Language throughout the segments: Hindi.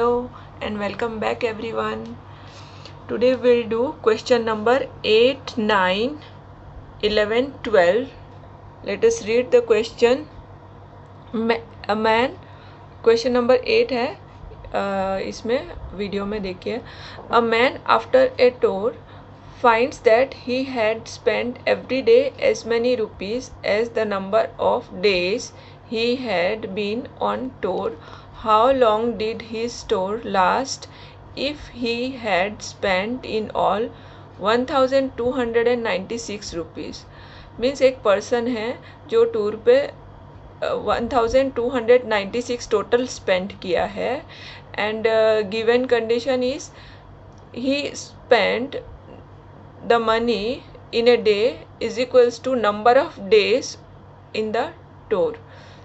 Hello and welcome back everyone. Today we'll do question number 8, 9, 11, 12. Let us read the question. A man, question number 8 है, इसमें वीडियो में देखिए. A man after a tour finds that he had spent every day as many rupees as the number of days he had been on tour. How long did his tour last if he had spent in all 1296 rupees? Means एक पर्सन है जो टूर पे 1296 टोटल स्पेंड किया है and given condition is he spend the money in a day is equals to number of days in the tour.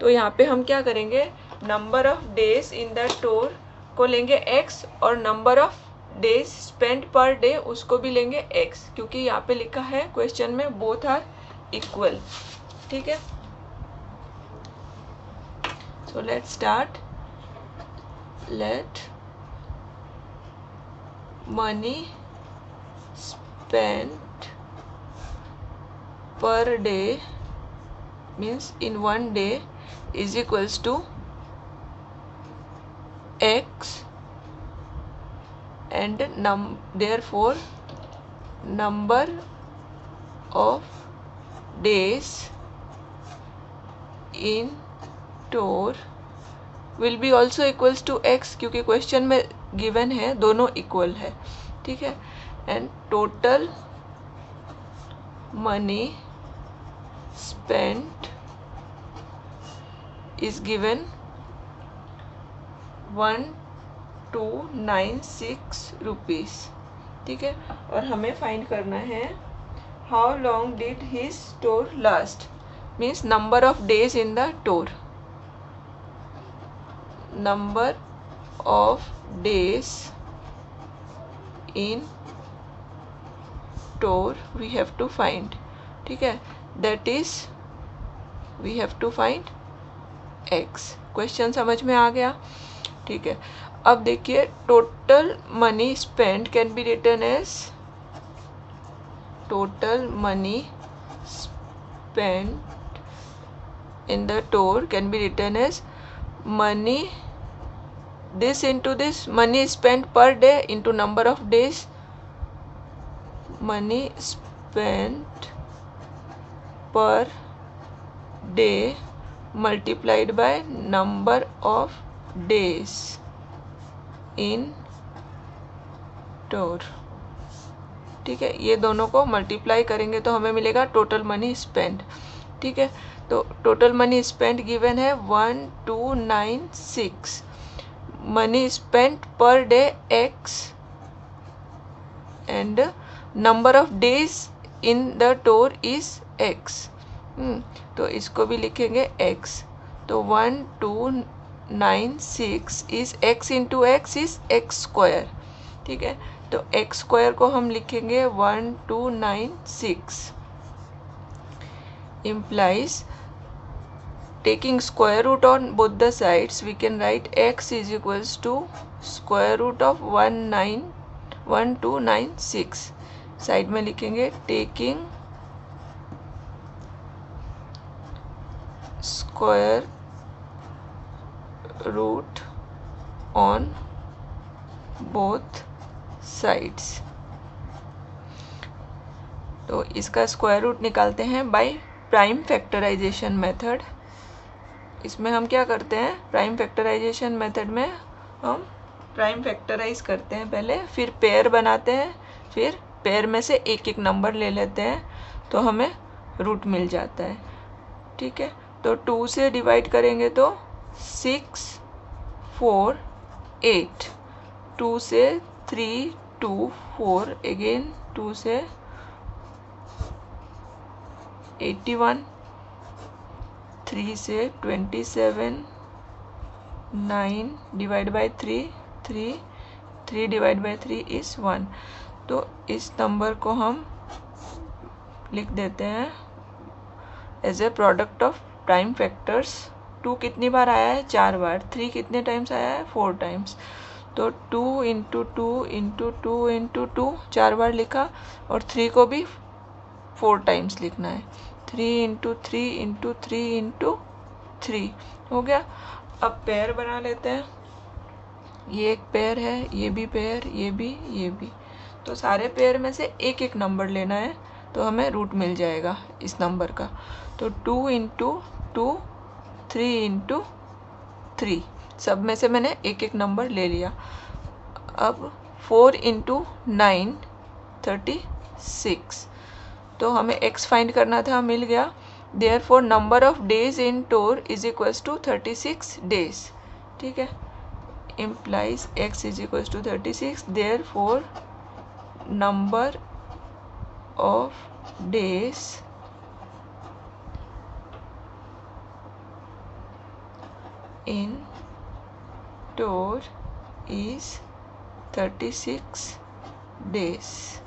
तो यहाँ पे हम क्या करेंगे, number of days in the tour को लेंगे x और number of days spent per day उसको भी लेंगे x, क्योंकि यहाँ पे लिखा है क्वेश्चन में both are equal. ठीक है, so let's start. Let money spent per day means in one day is equals to x and therefore number of days in tour will be also equals to x, क्योंकि क्वेश्चन में गिवन है दोनों इक्वल है. ठीक है, and total money spent is given 1296 rupees. ठीक है, और हमें फाइंड करना है how long did his tour last, means number of days in the tour. Number of days in tour we have to find. ठीक है, that is we have to find x. Question समझ में आ गया. ठीक है, अब देखिए total money spend can be written as total money spend in the tour can be written as money this into this money spent per day into number of days, money spent per day multiplied by number of days in tour. ठीक है, ये दोनों को मल्टीप्लाई करेंगे तो हमें मिलेगा टोटल मनी स्पेंड. ठीक है, तो टोटल मनी स्पेंड गिवन है 1296. Money spent per day x and number of days in the tour is x. तो इसको भी लिखेंगे x. तो 1296 is x into x is x square. ठीक है, तो x स्क्वायर को हम लिखेंगे 1296 implies taking square root on both the sides we can write x is equals to square root of 1296. Side में लिखेंगे taking square root on both sides. तो इसका स्क्वायर रूट निकालते हैं बाय प्राइम फैक्टराइजेशन मेथड. इसमें हम क्या करते हैं, प्राइम फैक्टराइजेशन मेथड में हम प्राइम फैक्टराइज करते हैं पहले, फिर पेयर बनाते हैं, फिर पेयर में से एक एक नंबर ले लेते हैं तो हमें रूट मिल जाता है. ठीक है, तो 2 से डिवाइड करेंगे तो 6 4 8, 2 से 3 2 4 अगेन 2 से 81, 3 से 27, 9 divide by 3 3, 3 divide by 3 is 1. तो इस नंबर को हम लिख देते हैं as a product of prime factors. 2 कितनी बार आया है, 4 बार. 3 कितने टाइम्स आया है, 4 टाइम्स. तो 2 इंटू 2 इंटू 2 इंटू 2 4 बार लिखा, और 3 को भी 4 टाइम्स लिखना है। 3 इंटू 3 इंटू 3 इंटू 3 हो गया। अब पेयर बना लेते हैं। ये एक पेयर है, ये भी पेयर, ये भी। तो सारे पेयर में से एक एक नंबर लेना है, तो हमें रूट मिल जाएगा इस नंबर का। तो 2 इंटू 2, 3 इंटू 3, सब में से मैंने एक एक नंबर ले लिया। अब 4 इंटू 9 36, तो हमें x फाइंड करना था, मिल गया। Therefore number of days in tour is equals to 36 days. ठीक है, implies x is equals to 36, therefore number of days in tour is 36 days.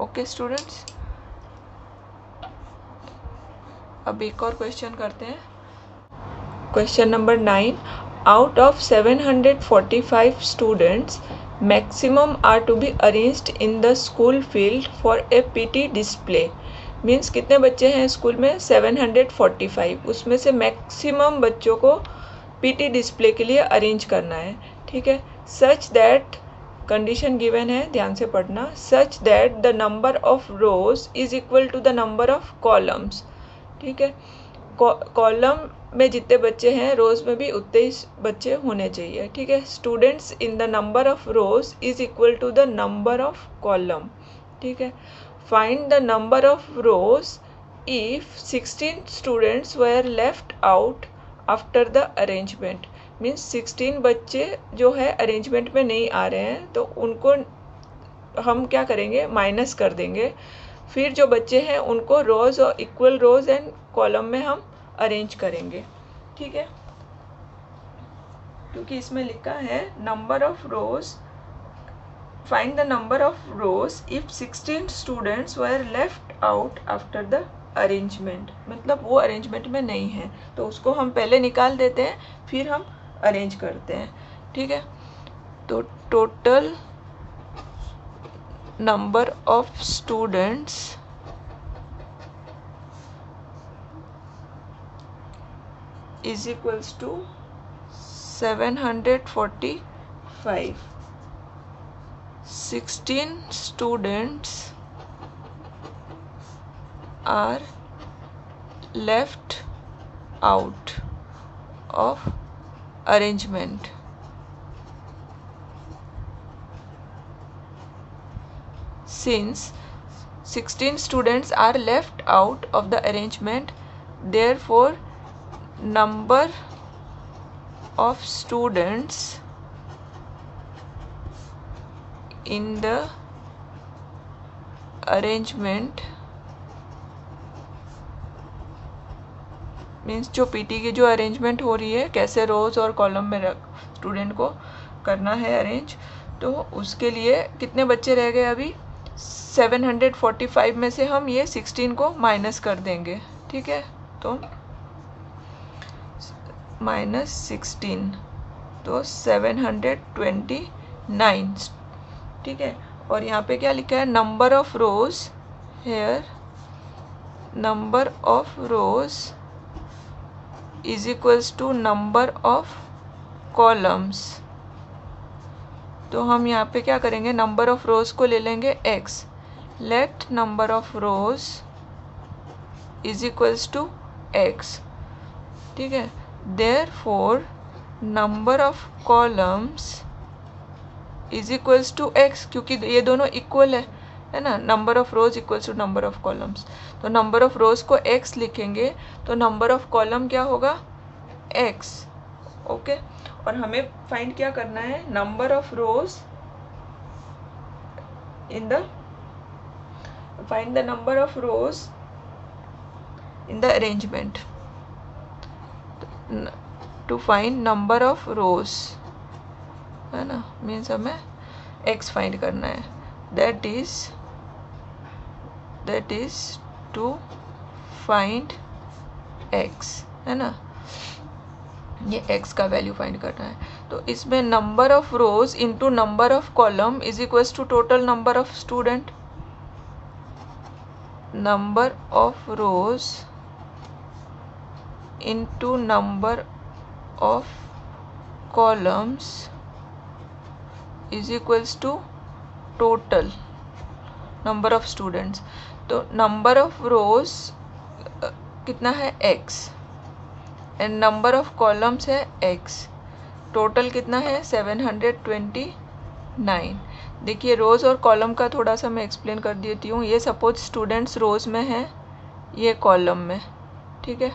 Okay students, अब एक और क्वेश्चन करते हैं। Question number 9, out of 745 students, maximum are to be arranged in the school field for a PT display. Means कितने बच्चे हैं स्कूल में? 745, उसमें से मैक्सिमम बच्चों को PT डिस्प्ले के लिए अरेंज करना है। ठीक है, सच दैट, कंडीशन गिवन है, ध्यान से पढ़ना, such that the number of rows is equal to the number of columns. ठीक है, कॉलम में जितने बच्चे हैं रोज में भी उतने ही बच्चे होने चाहिए। ठीक है, students in the number of rows is equal to the number of column. ठीक है, find the number of rows if 16 students were left out after the arrangement. Means 16 बच्चे जो है अरेंजमेंट में नहीं आ रहे हैं, तो उनको हम क्या करेंगे? माइनस कर देंगे। फिर जो बच्चे हैं उनको रोज और इक्वल रोज एंड कॉलम में हम अरेंज करेंगे। ठीक है, क्योंकि इसमें लिखा है number of rose, find the number of rows if 16 students were left out after the arrangement, मतलब वो अरेंजमेंट में नहीं है, तो उसको हम पहले निकाल देते हैं, फिर हम अरेंज करते हैं। ठीक है, तो total number of students is equals to 745. 16 students are left out of arrangement. Since 16 students are left out of the arrangement, therefore number of students in the arrangement means जो पीटी की जो अरेंजमेंट हो रही है, कैसे रोज और कॉलम में स्टूडेंट को करना है अरेंज, तो उसके लिए कितने बच्चे रह गए अभी? 745 में से हम ये 16 को माइनस कर देंगे। ठीक है, तो -16, तो 729। ठीक है, और यहाँ पे क्या लिखा है? Number of rows, here number of rows is equals to number of columns. तो हम यहाँ पे क्या करेंगे? नंबर ऑफ रोज को ले लेंगे x, let number of rows is equals to x। ठीक है, therefore number of columns is equals to x, क्योंकि ये दोनों इक्वल है ना, number of rows equals to number of columns. तो नंबर ऑफ रोज को x लिखेंगे, तो नंबर ऑफ कॉलम क्या होगा? x। ओके, और हमें फाइंड क्या करना है? Number of rows in the, find the number of rows in the arrangement. To find number of rows, है ना, मीन्स हमें x फाइंड करना है। That is to find x, है ना। ये x का वैल्यू फाइंड करना है। तो इसमें number of rows into number of column is equals to total number of student. Number of rows into number of columns is equals to total number of students. तो नंबर ऑफ रोज कितना है x and number of columns है x। टोटल कितना है 729। देखिए रोज़ और कॉलम का थोड़ा सा मैं एक्सप्लेन कर देती हूँ। ये सपोज स्टूडेंट्स रोज़ में है, ये कॉलम में, ठीक है।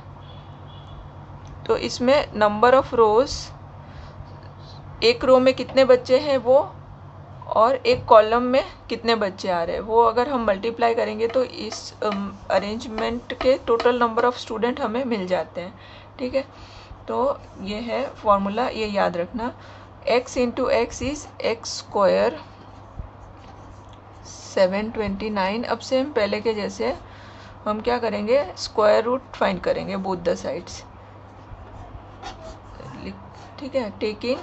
तो इसमें नंबर ऑफ रोज़, एक रो में कितने बच्चे हैं वो, और एक कॉलम में कितने बच्चे आ रहे हैं वो अगर हम मल्टीप्लाई करेंगे तो इस अरेंजमेंट के टोटल नंबर ऑफ स्टूडेंट हमें मिल जाते हैं, ठीक है। तो ये है फॉर्मूला, ये याद रखना। x into x is x square 729। अब से हम पहले के जैसे हम क्या करेंगे, स्क्वायर रूट फाइंड करेंगे बोथ द साइड्स, ठीक है। टेकिंग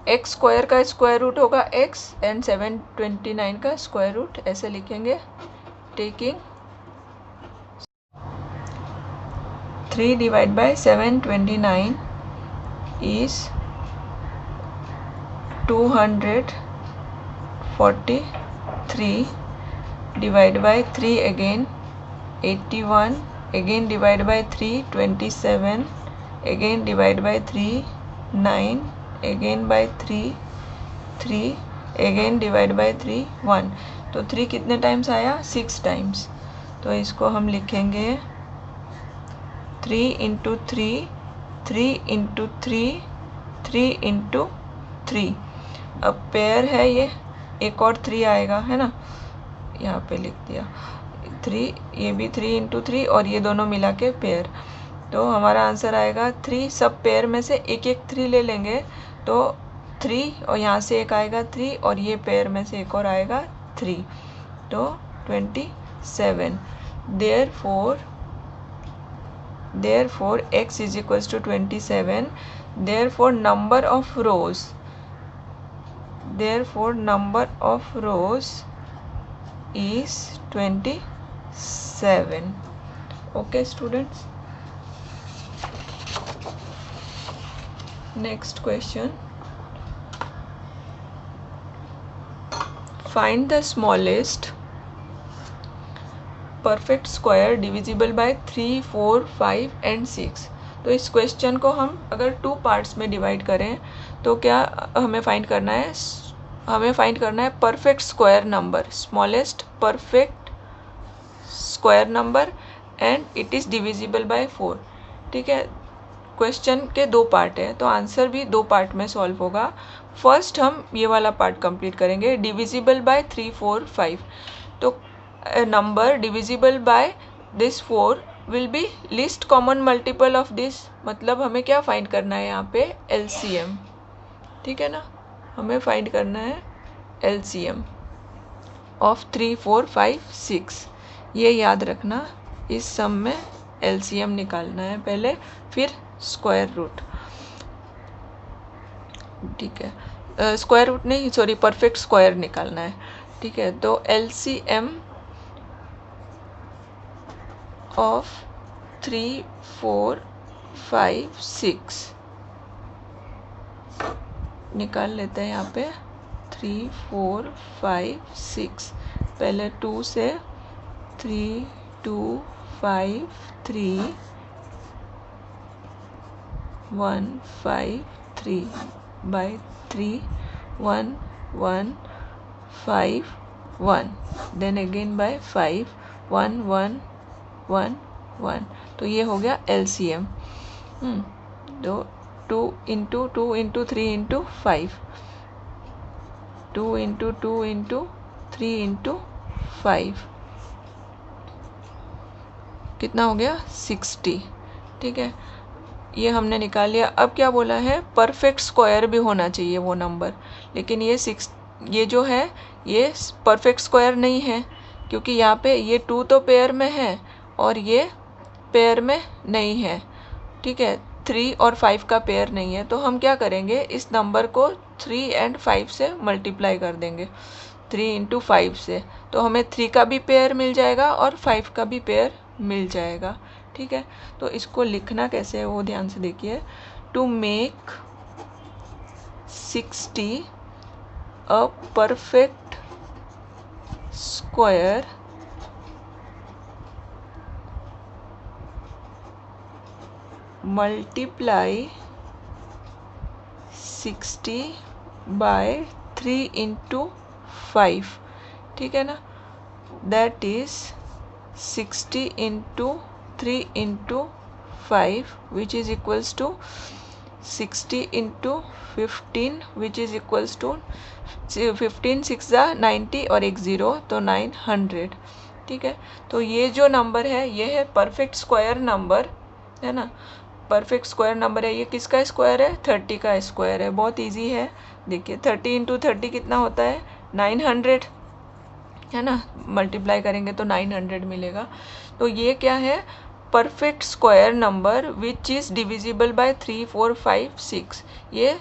एक्स स्क्वायर का स्क्वायर रूट होगा x एंड 729 का स्क्वायर रूट, ऐसे लिखेंगे। Taking 3 divide by 729 is 243 divide by 3 again 81 again divide by 3 27 again divide by 3 9 again by 3 3 again divide by 3 1। तो 3 कितने टाइम्स आया, 6 टाइम्स। तो इसको हम लिखेंगे 3 इंटू 3 3 इंटू 3 3 इंटू 3। अब पेयर है ये, एक और 3 आएगा, है ना, यहाँ पे लिख दिया 3, ये भी 3 इंटू 3 और ये दोनों मिला के पेयर। तो हमारा आंसर आएगा 3। सब पेयर में से एक एक 3 ले लेंगे तो 3, और यहाँ से एक आएगा 3 और ये पेयर में से एक और आएगा 3, तो 27। therefore x is equals to 27। therefore number of rows is 27। okay students, next question, find the smallest perfect square divisible by 3, 4, 5 and 6। तो इस क्वेश्चन को हम अगर 2 पार्ट्स में डिवाइड करें तो क्या हमें फाइंड करना है, perfect square number, smallest perfect square number and it is divisible by 4, ठीक है। क्वेश्चन के 2 पार्ट है तो आंसर भी 2 पार्ट में सॉल्व होगा। फर्स्ट हम ये वाला पार्ट कंप्लीट करेंगे, डिविजिबल बाय 3, 4, 5। तो a number divisible by this 4 will be least common multiple of this। मतलब हमें क्या फाइंड करना है यहाँ पे, LCM, ठीक है ना। हमें फाइंड करना है LCM ऑफ 3, 4, 5, 6। ये याद रखना, इस सम में LCM निकालना है पहले, फिर स्क्वायर रूट, ठीक है। स्क्वायर रूट नहीं, सॉरी, परफेक्ट स्क्वायर निकालना है, ठीक है। तो LCM of 3, 4, 5, 6 निकाल लेते हैं यहाँ पे। 3, 4, 5, 6, पहले 2 से 3, 2, 5, 3, 1, 5, 3 by 3, 1, 1, 5, 1, then again by 5, 1, 1, 1, 1। तो ये हो गया LCM। तो 2 into 2 into 3 into 5, 2 into 2 into 3 into 5, कितना हो गया, 60, ठीक है। ये हमने निकाल लिया। अब क्या बोला है, परफेक्ट स्क्वायर भी होना चाहिए वो नंबर, लेकिन ये जो है ये परफेक्ट स्क्वायर नहीं है, क्योंकि यहाँ पे ये 2 तो पेयर में है और ये पेयर में नहीं है, ठीक है। 3 और 5 का पेयर नहीं है, तो हम क्या करेंगे, इस नंबर को 3 और 5 से मल्टीप्लाई कर देंगे, 3 इंटू 5 से, तो हमें 3 का भी पेयर मिल जाएगा और 5 का भी पेयर मिल जाएगा। ठीक है, तो इसको लिखना कैसे है वो ध्यान से देखिए। To make 60 a perfect square, multiply 60 by 3 into 5। ठीक है ना, that is 60 into 3 into 5 which is equals to 60 into 15 which is equals to 15 6 90 और एक 0 तो 900। ठीक है, तो ये जो नंबर है ये है परफेक्ट स्क्वायर नंबर, है ना, परफेक्ट स्क्वायर नंबर है। ये किसका स्क्वायर है, 30 का स्क्वायर है। बहुत इजी है, देखिए 30 इंटू 30 कितना होता है, 900, है ना, मल्टीप्लाई करेंगे तो 900 मिलेगा। तो ये क्या है, perfect square number which is divisible by 3 4 5 6। ये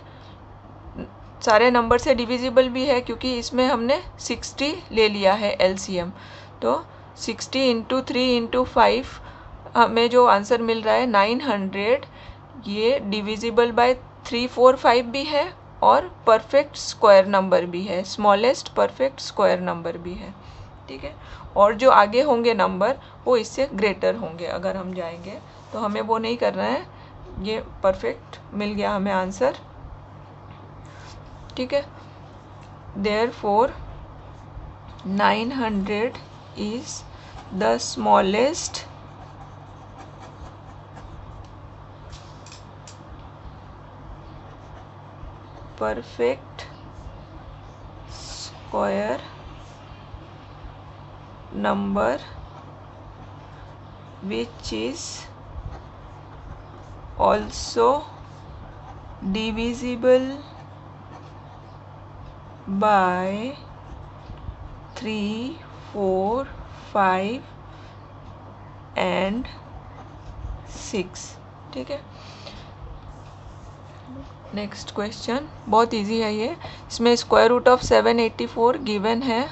सारे नंबर से डिविजिबल भी है क्योंकि इसमें हमने 60 ले लिया है एलसीएम। तो 60 इंटू 3 इंटू 5 हमें जो आंसर मिल रहा है 900, ये डिविजिबल बाय 3 4 5 भी है और परफेक्ट स्क्वायर नंबर भी है, स्मॉलेस्ट परफेक्ट स्क्वायर नंबर भी है। ठीक है, और जो आगे होंगे नंबर वो इससे ग्रेटर होंगे। अगर हम जाएंगे तो हमें वो नहीं करना है, ये परफेक्ट मिल गया हमें आंसर। ठीक है, therefore 900 is the smallest perfect square number which is also divisible by 3 4 5 and 6। ठीक है, नेक्स्ट क्वेश्चन बहुत इजी है ये। इसमें स्क्वायर रूट ऑफ 784 गिवन है,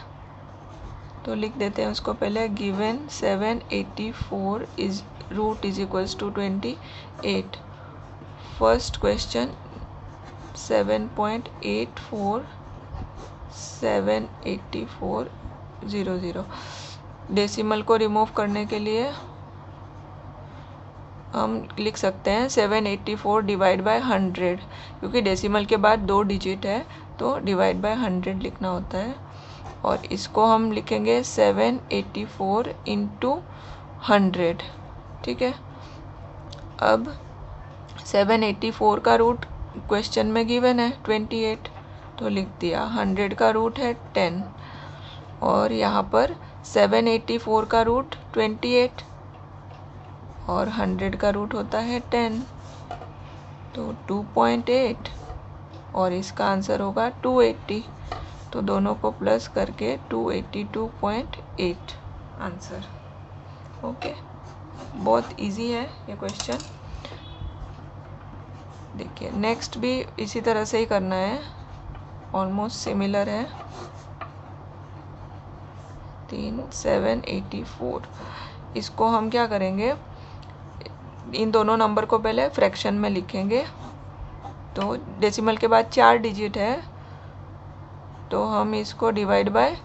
तो लिख देते हैं उसको पहले। Given 784 is root is equals to 28। First question 7.84 784 00। Decimal को रिमूव करने के लिए हम लिख सकते हैं 784 डिवाइड बाय 100, क्योंकि डेसिमल के बाद 2 डिजिट है तो डिवाइड बाय 100 लिखना होता है। और इसको हम लिखेंगे 784 इंटू 100। ठीक है, अब 784 का रूट क्वेश्चन में गिवन है 28, तो लिख दिया। 100 का रूट है 10 और यहाँ पर 784 का रूट 28 और 100 का रूट होता है 10, तो 2.8 और इसका आंसर होगा 280। तो दोनों को प्लस करके 282.8 आंसर। ओके, बहुत इजी है ये क्वेश्चन। देखिए नेक्स्ट भी इसी तरह से ही करना है, ऑलमोस्ट सिमिलर है। 784 इसको हम क्या करेंगे, इन दोनों नंबर को पहले फ्रैक्शन में लिखेंगे। तो डेसिमल के बाद 4 डिजिट है तो हम इसको divide by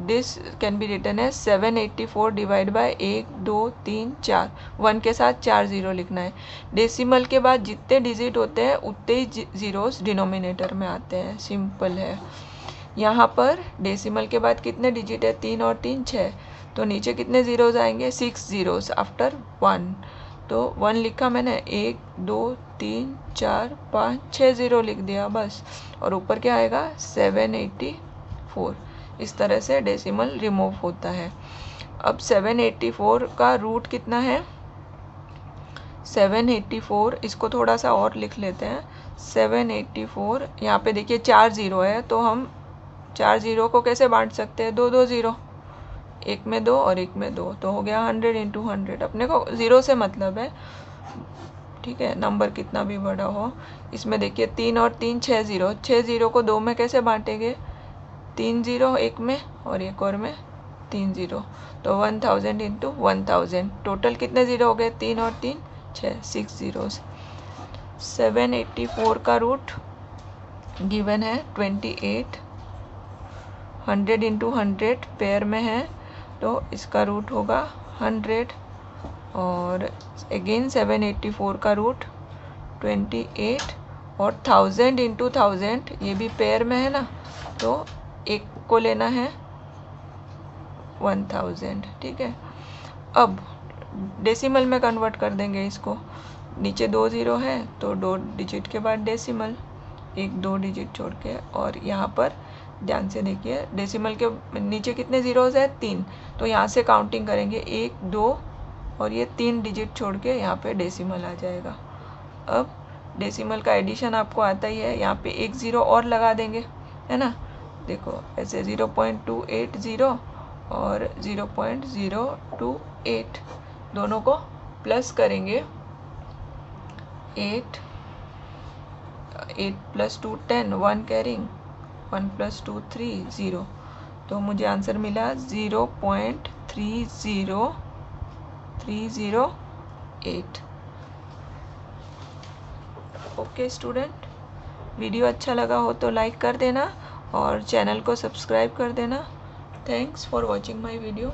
this can be written है 784 डिवाइड बाय 1 2 3 4, 1 के साथ 4 0 लिखना है। डेसिमल के बाद जितने डिजिट होते हैं उतने ही जीरोस डिनोमिनेटर में आते हैं, सिंपल है। यहाँ पर डेसिमल के बाद कितने डिजिट है, 3 और 3 6, तो नीचे कितने ज़ीरोज़ आएंगे, 6 ज़ीरोज़ आफ्टर 1। तो 1 लिखा मैंने, 1 2 3 4 5 6 0 लिख दिया बस। और ऊपर क्या आएगा 784। इस तरह से डेसिमल रिमूव होता है। अब 784 का रूट कितना है, 784, इसको थोड़ा सा और लिख लेते हैं। 784 यहाँ पे देखिए 4 0 है तो हम 4 0 को कैसे बांट सकते हैं, 2 2 0, एक में 2 और एक में 2, तो हो गया 100 इंटू 100। अपने को 0 से मतलब है, ठीक है, नंबर कितना भी बड़ा हो। इसमें देखिए 3 और 3 6 ज़ीरो, 6 ज़ीरो को 2 में कैसे बांटेंगे, 3 ज़ीरो एक में और एक और में 3 ज़ीरो, तो 1000 इंटू 1000, टोटल कितने ज़ीरो हो गए, 3 और 3 6, 6 ज़ीरोज़। 784 का रूट गिवन है 28, 100 इंटू 100 पेयर में है तो इसका रूट होगा 100, और अगेन 784 का रूट 28, और 1000 इंटू 1000 ये भी पेयर में है ना, तो एक को लेना है 1000, ठीक है। अब डेसिमल में कन्वर्ट कर देंगे इसको, नीचे 2 ज़ीरो है तो 2 डिजिट के बाद डेसिमल, एक 2 डिजिट छोड़ के, और यहाँ पर ध्यान से देखिए डेसिमल के नीचे कितने ज़ीरोज़ है, 3, तो यहाँ से काउंटिंग करेंगे 1 2 और ये 3 डिजिट छोड़ के यहाँ पे डेसिमल आ जाएगा। अब डेसिमल का एडिशन आपको आता ही है, यहाँ पे एक ज़ीरो और लगा देंगे, है ना, देखो ऐसे 0.280 और 0.028, दोनों को प्लस करेंगे, 8 + 2 10, 1 कैरिंग, 1 + 2 3 0, तो मुझे आंसर मिला 0.30308। ओके स्टूडेंट, वीडियो अच्छा लगा हो तो लाइक कर देना और चैनल को सब्सक्राइब कर देना। Thanks for watching my video.